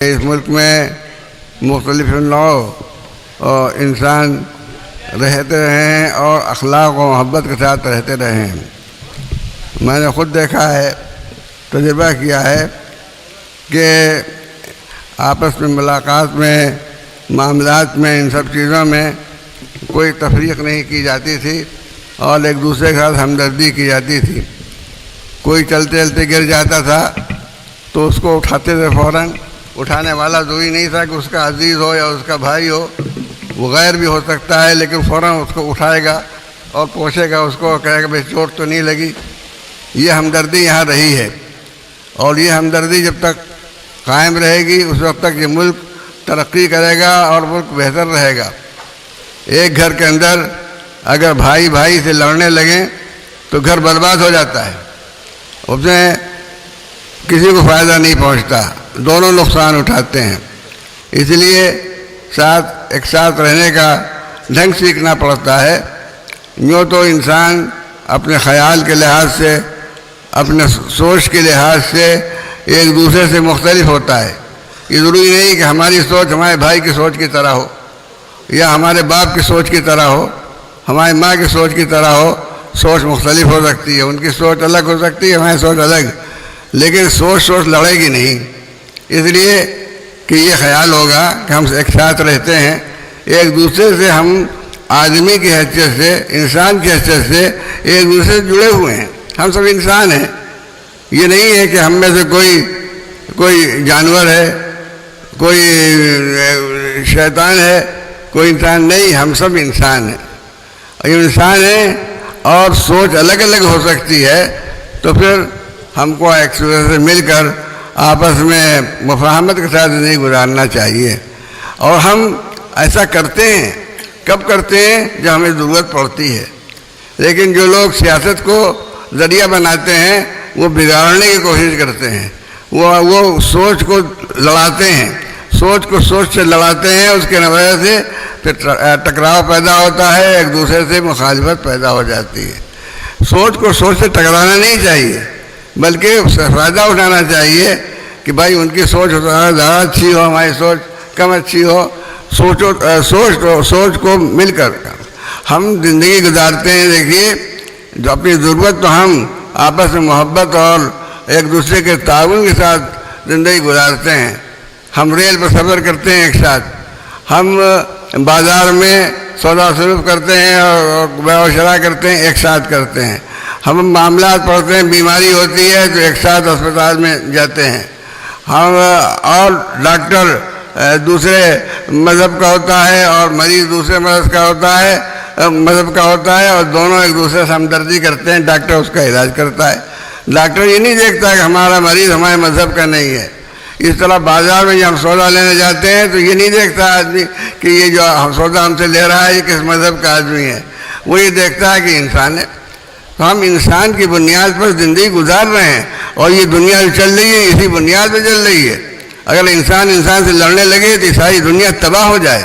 اس ملک میں مختلف نوع انسان رہتے رہے ہیں اور اخلاق و محبت کے ساتھ رہتے رہے ہیں۔ میں نے خود دیکھا ہے، تجربہ کیا ہے کہ آپس میں ملاقات میں، معاملات میں، ان سب چیزوں میں کوئی تفریق نہیں کی جاتی تھی اور ایک دوسرے کے ساتھ ہمدردی کی جاتی تھی۔ کوئی چلتے چلتے گر جاتا تھا تو اس کو اٹھاتے تھے فوراً۔ اٹھانے والا ضروری نہیں تھا کہ اس کا عزیز ہو یا اس کا بھائی ہو، وہ غیر بھی ہو سکتا ہے، لیکن فوراً اس کو اٹھائے گا اور پوچھے گا، اس کو کہے گا بھائی چوٹ تو نہیں لگی۔ یہ ہمدردی یہاں رہی ہے، اور یہ ہمدردی جب تک قائم رہے گی اس وقت تک یہ ملک ترقی کرے گا اور ملک بہتر رہے گا۔ ایک گھر کے اندر اگر بھائی بھائی سے لڑنے لگیں تو گھر برباد ہو جاتا ہے، اس میں کسی کو فائدہ نہیں پہنچتا، دونوں نقصان اٹھاتے ہیں۔ اس لیے ایک ساتھ رہنے کا ڈھنگ سیکھنا پڑتا ہے۔ یوں تو انسان اپنے خیال کے لحاظ سے، اپنے سوچ کے لحاظ سے ایک دوسرے سے مختلف ہوتا ہے۔ یہ ضروری نہیں کہ ہماری سوچ ہمارے بھائی کی سوچ کی طرح ہو، یا ہمارے باپ کی سوچ کی طرح ہو، ہماری ماں کی سوچ کی طرح ہو۔ سوچ مختلف ہو سکتی ہے، ان کی سوچ الگ ہو سکتی ہے، ہماری سوچ الگ، لیکن سوچ لڑے گی نہیں۔ اس لیے کہ یہ خیال ہوگا کہ ہم ایک ساتھ رہتے ہیں، ایک دوسرے سے ہم آدمی کی حیثیت سے، انسان کی حیثیت سے ایک دوسرے سے جڑے ہوئے ہیں۔ ہم سب انسان ہیں، یہ نہیں ہے کہ ہم میں سے کوئی جانور ہے، کوئی شیطان ہے، کوئی انسان نہیں، ہم سب انسان ہیں۔ انسان ہیں اور سوچ الگ الگ ہو سکتی ہے، تو پھر ہم کو ایک دوسرے سے مل کر آپس میں مفاہمت کے ساتھ زندگی گزارنا چاہیے۔ اور ہم ایسا کرتے ہیں، کب کرتے ہیں؟ جب ہمیں ضرورت پڑتی ہے۔ لیکن جو لوگ سیاست کو ذریعہ بناتے ہیں وہ بگاڑنے کی کوشش کرتے ہیں، وہ سوچ کو لڑاتے ہیں، سوچ کو سوچ سے لڑاتے ہیں، اس کے وجہ سے پھر ٹکراؤ پیدا ہوتا ہے، ایک دوسرے سے مخالفت پیدا ہو جاتی ہے۔ سوچ کو سوچ سے ٹکرانا نہیں چاہیے، بلکہ اس سے فائدہ اٹھانا چاہیے کہ بھائی ان کی سوچ زیادہ اچھی ہو، ہماری سوچ کم اچھی ہو۔ سوچ کو مل کر ہم زندگی گزارتے ہیں۔ دیکھیے، جو اپنی ضرورت تو ہم آپس میں محبت اور ایک دوسرے کے تعاون کے ساتھ زندگی گزارتے ہیں۔ ہم ریل پر سفر کرتے ہیں ایک ساتھ، ہم بازار میں سودا سلوک کرتے ہیں اور بیع و شراء کرتے ہیں، ایک ساتھ کرتے ہیں۔ ہم معاملات پڑھتے ہیں، بیماری ہوتی ہے تو ایک ساتھ اسپتال میں جاتے ہیں۔ ہم اور ڈاکٹر دوسرے مذہب کا ہوتا ہے اور مریض دوسرے مذہب کا ہوتا ہے اور دونوں ایک دوسرے سے ہمدردی کرتے ہیں، ڈاکٹر اس کا علاج کرتا ہے۔ ڈاکٹر یہ نہیں دیکھتا کہ ہمارا مریض ہمارے مذہب کا نہیں ہے۔ اس طرح بازار میں جب ہم سودا لینے جاتے ہیں تو یہ نہیں دیکھتا آدمی کہ یہ جو سودا ہم سے لے رہا ہے یہ کس مذہب کا آدمی ہے، وہ یہ دیکھتا ہے کہ انسان ہے۔ تو ہم انسان کی بنیاد پر زندگی گزار رہے ہیں، اور یہ دنیا جو چل رہی ہے اسی بنیاد پہ چل رہی ہے۔ اگر انسان سے لڑنے لگے تو ساری دنیا تباہ ہو جائے۔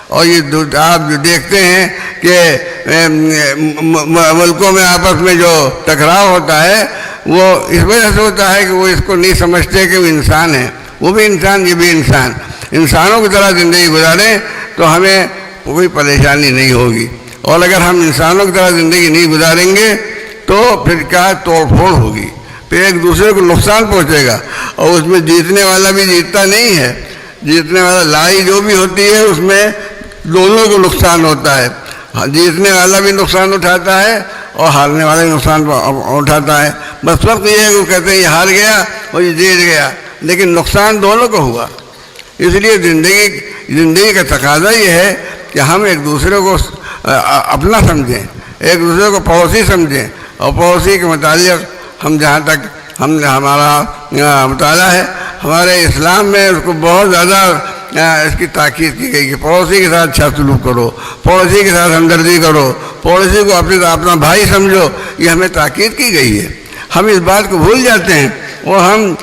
اور یہ آپ جو دیکھتے ہیں کہ ملکوں میں آپس میں جو ٹکراؤ ہوتا ہے وہ اس وجہ سے ہوتا ہے کہ وہ اس کو نہیں سمجھتے کہ وہ انسان ہے، وہ بھی انسان، یہ بھی انسان۔ انسانوں کی طرح زندگی گزاریں تو ہمیں کوئی پریشانی نہیں ہوگی، اور اگر ہم انسانوں کی طرح زندگی نہیں گزاریں گے تو پھر کیا توڑ پھوڑ ہوگی، پھر ایک دوسرے کو نقصان پہنچے گا، اور اس میں جیتنے والا بھی جیتتا نہیں ہے۔ جیتنے والا لڑائی جو بھی ہوتی ہے اس میں دونوں کو نقصان ہوتا ہے، جیتنے والا بھی نقصان اٹھاتا ہے اور ہارنے والا بھی نقصان اٹھاتا ہے۔ بس فرق یہ ہے کہ وہ کہتے ہیں یہ ہار گیا اور یہ جیت گیا، لیکن نقصان دونوں کو ہوا۔ اس لیے زندگی کا تقاضا یہ ہے کہ ہم ایک دوسرے کو اپنا سمجھیں، ایک دوسرے کو پڑوسی سمجھیں، اور پڑوسی کے متعلق ہم جہاں تک ہمارا مطالعہ ہے، ہمارے اسلام میں اس کو بہت زیادہ اس کی تاکید کی گئی کہ پڑوسی کے ساتھ اچھا سلوک کرو، پڑوسی کے ساتھ ہمدردی کرو، پڑوسی کو اپنا بھائی سمجھو، یہ ہمیں تاکید کی گئی ہے۔ ہم اس بات کو بھول جاتے ہیں اور ہم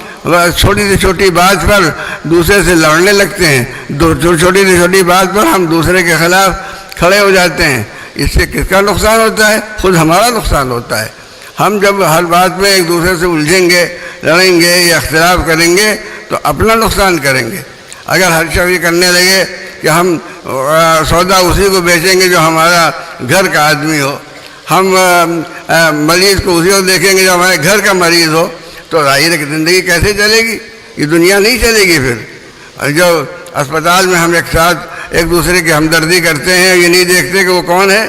چھوٹی سے چھوٹی بات پر دوسرے سے لڑنے لگتے ہیں، چھوٹی سے چھوٹی بات پر ہم دوسرے کے خلاف کھڑے ہو جاتے ہیں۔ اس سے کس کا نقصان ہوتا ہے؟ خود ہمارا نقصان ہوتا ہے۔ ہم جب ہر بات میں ایک دوسرے سے الجھیں گے، لڑیں گے یا اختلاف کریں گے تو اپنا نقصان کریں گے۔ اگر ہر شخص یہ کرنے لگے کہ ہم سودا اسی کو بیچیں گے جو ہمارا گھر کا آدمی ہو، ہم مریض کو اسی کو دیکھیں گے جو ہمارے گھر کا مریض ہو، تو ظاہر ہے کہ زندگی کیسے چلے گی؟ یہ دنیا نہیں چلے گی پھر۔ جو اسپتال میں ہم ایک ساتھ ایک دوسرے کی ہمدردی کرتے ہیں، یہ نہیں دیکھتے کہ وہ کون ہے۔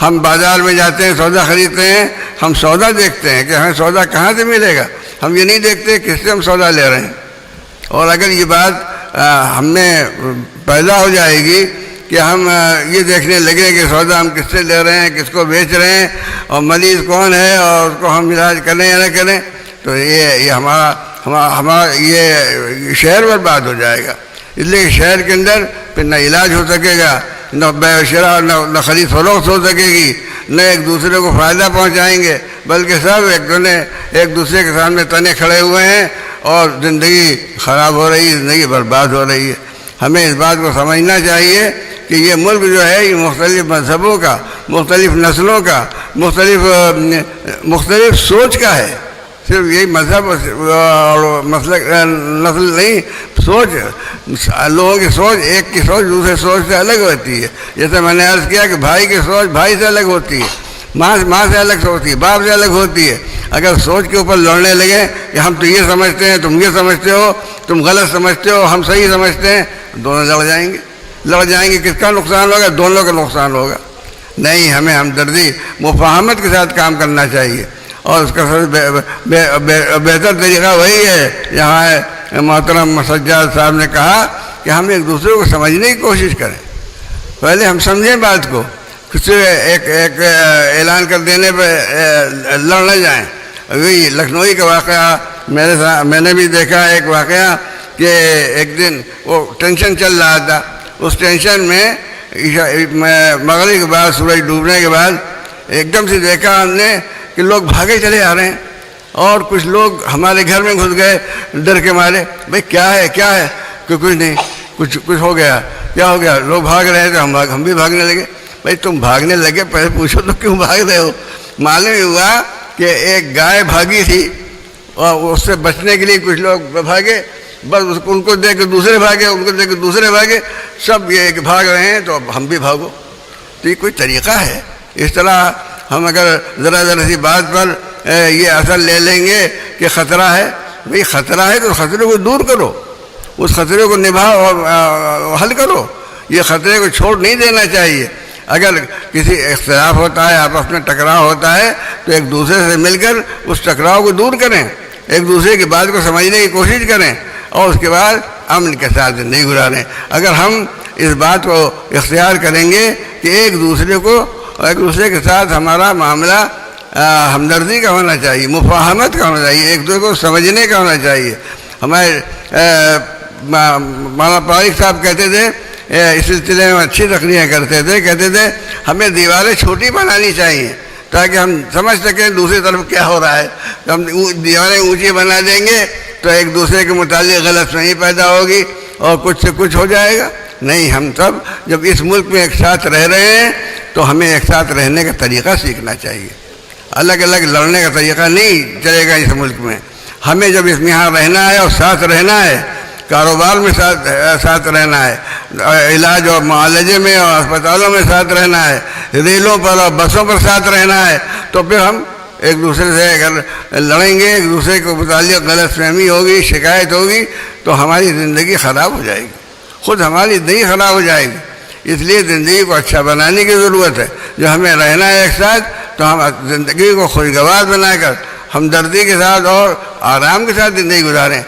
ہم بازار میں جاتے ہیں، سودا خریدتے ہیں، ہم سودا دیکھتے ہیں کہ ہمیں سودا کہاں سے ملے گا، ہم یہ نہیں دیکھتے کس سے ہم سودا لے رہے ہیں۔ اور اگر یہ بات ہم میں پیدا ہو جائے گی کہ ہم یہ دیکھنے لگیں کہ سودا ہم کس سے لے رہے ہیں، کس کو بیچ رہے ہیں، اور مریض کون ہے اور اس کو ہم علاج کریں یا نہ کریں، تو یہ ہمارا یہ شہر برباد ہو جائے گا۔ اس لیے شہر کے اندر پھر نہ علاج ہو سکے گا، نہ بیع و شراء، نہ خرید فروخت ہو سکے گی، نہ ایک دوسرے کو فائدہ پہنچائیں گے، بلکہ سب ایک دوسرے کے سامنے تنے کھڑے ہوئے ہیں اور زندگی خراب ہو رہی ہے، زندگی برباد ہو رہی ہے۔ ہمیں اس بات کو سمجھنا چاہیے کہ یہ ملک جو ہے یہ مختلف مذہبوں کا، مختلف نسلوں کا، مختلف سوچ کا ہے۔ صرف یہی مذہب اور نسل نہیں، سوچ، لوگوں کی سوچ، ایک کی سوچ دوسرے سوچ سے الگ ہوتی ہے۔ جیسے میں نے عرض کیا کہ بھائی کی سوچ بھائی سے الگ ہوتی ہے، ماں سے الگ ہوتی ہے، باپ سے الگ ہوتی ہے۔ اگر سوچ کے اوپر لڑنے لگے کہ ہم تو یہ سمجھتے ہیں، تم یہ سمجھتے ہو، تم غلط سمجھتے ہو، ہم صحیح سمجھتے ہیں، دونوں لڑ جائیں گے۔ کس کا نقصان ہوگا؟ دونوں کا نقصان ہوگا۔ نہیں، ہمیں ہمدردی مفاہمت کے ساتھ کام کرنا چاہیے، اور اس کا بہتر طریقہ وہی ہے جہاں محترم سجاد صاحب نے کہا کہ ہم ایک دوسرے کو سمجھنے کی کوشش کریں۔ پہلے ہم سمجھیں بات کو، کسی ایک اعلان کر دینے پہ لڑ نہ جائیں۔ وہی لکھنؤ کا واقعہ میں نے بھی دیکھا، ایک واقعہ کہ ایک دن وہ ٹینشن چل رہا تھا، اس ٹینشن میں مغرب کے بعد سورج ڈوبنے کے بعد ایک دم سے دیکھا ہم نے کہ لوگ بھاگے چلے آ رہے ہیں، اور کچھ لوگ ہمارے گھر میں گھس گئے ڈر کے مارے۔ بھائی کیا ہے کہ کچھ نہیں، کچھ ہو گیا، کیا ہو گیا؟ لوگ بھاگ رہے تھے، ہم بھی بھاگنے لگے۔ بھائی تم بھاگنے لگے پہلے پوچھو تو کیوں بھاگ رہے ہو؟ معلوم ہوا کہ ایک گائے بھاگی تھی اور اس سے بچنے کے لیے کچھ لوگ بھاگے، بس ان کو دیکھ کے دوسرے بھاگے، ان کو دیکھ کے دوسرے بھاگے، سب یہ کہ بھاگ رہے ہیں تو اب ہم بھی بھاگو۔ تو یہ کوئی طریقہ ہے؟ اس طرح ہم اگر ذرا سی بات پر یہ اثر لے لیں گے کہ خطرہ ہے، بھئی خطرہ ہے تو خطرے کو دور کرو، اس خطرے کو نبھاؤ اور حل کرو۔ یہ خطرے کو چھوڑ نہیں دینا چاہیے۔ اگر کسی اختلاف ہوتا ہے، آپس میں ٹکراؤ ہوتا ہے، تو ایک دوسرے سے مل کر اس ٹکراؤ کو دور کریں، ایک دوسرے کی بات کو سمجھنے کی کوشش کریں، اور اس کے بعد امن کے ساتھ زندگی گزاریں۔ اگر ہم اس بات کو اختیار کریں گے کہ ایک دوسرے کے ساتھ ہمارا معاملہ ہمدردی کا ہونا چاہیے، مفاہمت کا ہونا چاہیے، ایک دوسرے کو سمجھنے کا ہونا چاہیے۔ ہمارے مولانا طارق صاحب کہتے تھے، اس سلسلے میں اچھی تقریریں کرتے تھے، کہتے تھے ہمیں دیواریں چھوٹی بنانی چاہیے تاکہ ہم سمجھ سکیں دوسری طرف کیا ہو رہا ہے۔ ہم دیواریں اونچی بنا دیں گے تو ایک دوسرے کے متعلق غلط فہمی پیدا ہوگی اور کچھ سے کچھ ہو جائے گا۔ نہیں، ہم سب جب اس ملک میں ایک ساتھ رہ رہے ہیں تو ہمیں ایک ساتھ رہنے کا طریقہ سیکھنا چاہیے۔ الگ الگ لڑنے کا طریقہ نہیں چلے گا اس ملک میں۔ ہمیں جب اس میں یہاں رہنا ہے اور ساتھ رہنا ہے، کاروبار میں ساتھ رہنا ہے، علاج اور معالجے میں اور اسپتالوں میں ساتھ رہنا ہے، ریلوں پر اور بسوں پر ساتھ رہنا ہے، تو پھر ہم ایک دوسرے سے اگر لڑیں گے، ایک دوسرے کے متعلق غلط فہمی ہوگی، شکایت ہوگی، تو ہماری زندگی خراب ہو جائے گی، خود ہماری زندگی خراب ہو جائے گی۔ اس لیے زندگی کو اچھا بنانے کی ضرورت ہے۔ جو ہمیں رہنا ہے ایک ساتھ، تو ہم زندگی کو خوشگوار بنا کر ہمدردی کے ساتھ اور آرام کے ساتھ زندگی گزاریں۔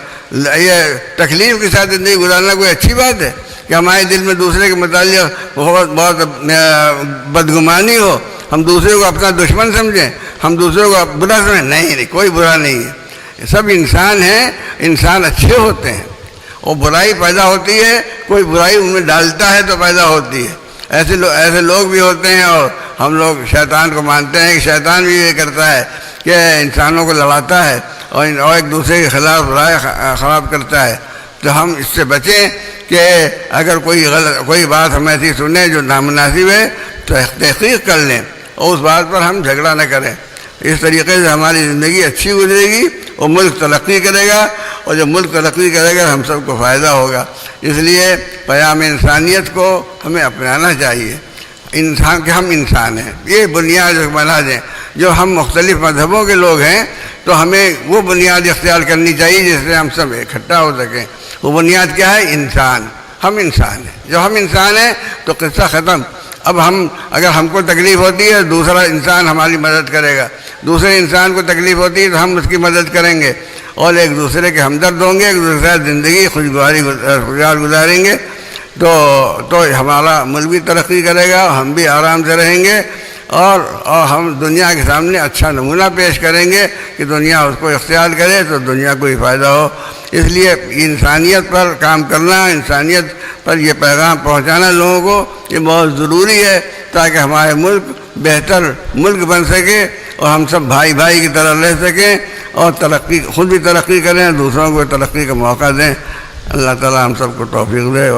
یہ تکلیف کے ساتھ زندگی گزارنا کوئی اچھی بات ہے کہ ہمارے دل میں دوسرے کے متعلق بہت بدگمانی ہو، ہم دوسرے کو اپنا دشمن سمجھیں، ہم دوسرے کو برا سمجھیں؟ نہیں، کوئی برا نہیں ہے، سب انسان ہیں، انسان اچھے ہوتے ہیں، اور برائی پیدا ہوتی ہے، کوئی برائی ان میں ڈالتا ہے تو پیدا ہوتی ہے۔ ایسے لوگ بھی ہوتے ہیں، اور ہم لوگ شیطان کو مانتے ہیں کہ شیطان بھی یہ کرتا ہے کہ انسانوں کو لڑاتا ہے اور ایک دوسرے کے خلاف رائے خراب کرتا ہے۔ تو ہم اس سے بچیں کہ اگر کوئی بات ہم ایسی سنیں جو نامناسب ہے تو تحقیق کر لیں اور اس بات پر ہم جھگڑا نہ کریں۔ اس طریقے سے ہماری زندگی اچھی گزرے گی اور ملک ترقی کرے گا، اور جب ملک ترقی کرے گا ہم سب کو فائدہ ہوگا. اس لیے پیام انسانیت کو ہمیں اپنانا چاہیے. انسان کہ ہم انسان ہیں، یہ بنیاد بنا دیں. جو ہم مختلف مذہبوں کے لوگ ہیں تو ہمیں وہ بنیاد اختیار کرنی چاہیے جس سے ہم سب اکٹھا ہو سکیں. وہ بنیاد کیا ہے؟ انسان. ہم انسان ہیں. جب ہم انسان ہیں تو قصہ ختم. اب اگر ہم کو تکلیف ہوتی ہے دوسرا انسان ہماری مدد کرے گا، دوسرے انسان کو تکلیف ہوتی ہے تو ہم اس کی مدد کریں گے اور ایک دوسرے کے ہمدرد ہوں گے، ایک دوسرے سے زندگی خوشگوار گزاریں گے. تو ہمارا ملک بھی ترقی کرے گا، ہم بھی آرام سے رہیں گے اور ہم دنیا کے سامنے اچھا نمونہ پیش کریں گے کہ دنیا اس کو اختیار کرے تو دنیا کو ہی فائدہ ہو. اس لیے انسانیت پر کام کرنا، انسانیت پر یہ پیغام پہنچانا لوگوں کو یہ بہت ضروری ہے تاکہ ہمارے ملک بہتر ملک بن سکے اور ہم سب بھائی بھائی کی طرح رہ سکیں اور خود بھی ترقی کریں، دوسروں کو ترقی کا موقع دیں. اللہ تعالی ہم سب کو توفیق دے.